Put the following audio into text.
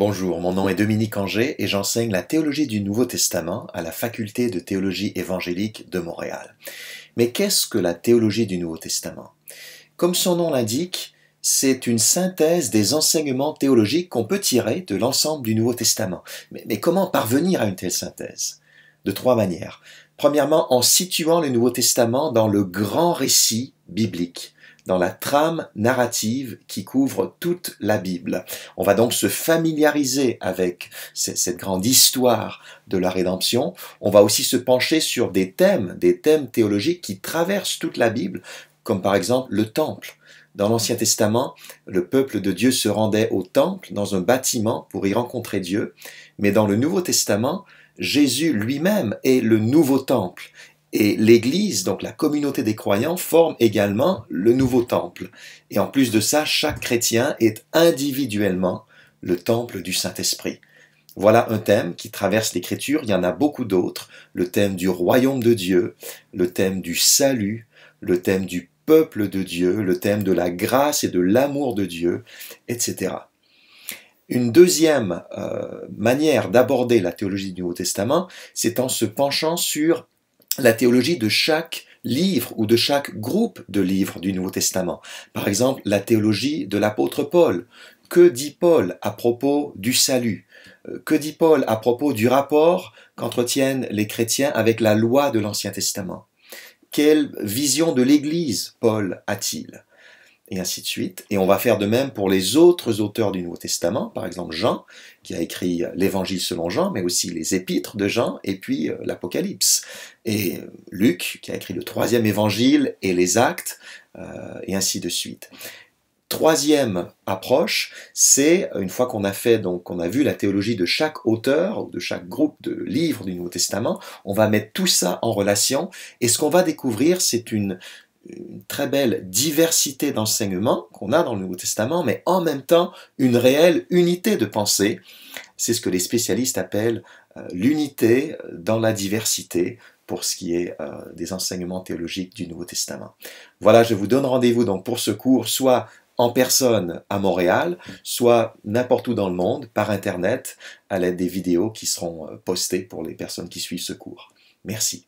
Bonjour, mon nom est Dominique Anger et j'enseigne la théologie du Nouveau Testament à la Faculté de théologie évangélique de Montréal. Mais qu'est-ce que la théologie du Nouveau Testament? Comme son nom l'indique, c'est une synthèse des enseignements théologiques qu'on peut tirer de l'ensemble du Nouveau Testament. Mais comment parvenir à une telle synthèse? De trois manières. Premièrement, en situant le Nouveau Testament dans le grand récit biblique, dans la trame narrative qui couvre toute la Bible. On va donc se familiariser avec cette grande histoire de la rédemption. On va aussi se pencher sur des thèmes théologiques qui traversent toute la Bible, comme par exemple le temple. Dans l'Ancien Testament, le peuple de Dieu se rendait au temple, dans un bâtiment, pour y rencontrer Dieu. Mais dans le Nouveau Testament, Jésus lui-même est le nouveau temple. Et l'Église, donc la communauté des croyants, forme également le nouveau temple. Et en plus de ça, chaque chrétien est individuellement le temple du Saint-Esprit. Voilà un thème qui traverse l'Écriture, il y en a beaucoup d'autres. Le thème du royaume de Dieu, le thème du salut, le thème du peuple de Dieu, le thème de la grâce et de l'amour de Dieu, etc. Une deuxième manière d'aborder la théologie du Nouveau Testament, c'est en se penchant sur la théologie de chaque livre ou de chaque groupe de livres du Nouveau Testament. Par exemple, la théologie de l'apôtre Paul. Que dit Paul à propos du salut? Que dit Paul à propos du rapport qu'entretiennent les chrétiens avec la loi de l'Ancien Testament? Quelle vision de l'Église Paul a-t-il? Et ainsi de suite. Et on va faire de même pour les autres auteurs du Nouveau Testament, par exemple Jean, qui a écrit l'Évangile selon Jean, mais aussi les Épîtres de Jean, et puis l'Apocalypse. Et Luc, qui a écrit le troisième Évangile, et les Actes, et ainsi de suite. Troisième approche, c'est, une fois qu'on a fait, donc, qu'on a vu la théologie de chaque auteur, ou de chaque groupe de livres du Nouveau Testament, on va mettre tout ça en relation, et ce qu'on va découvrir, c'est une très belle diversité d'enseignements qu'on a dans le Nouveau Testament, mais en même temps une réelle unité de pensée. C'est ce que les spécialistes appellent l'unité dans la diversité pour ce qui est des enseignements théologiques du Nouveau Testament. Voilà, je vous donne rendez-vous donc pour ce cours, soit en personne à Montréal, soit n'importe où dans le monde, par Internet, à l'aide des vidéos qui seront postées pour les personnes qui suivent ce cours. Merci.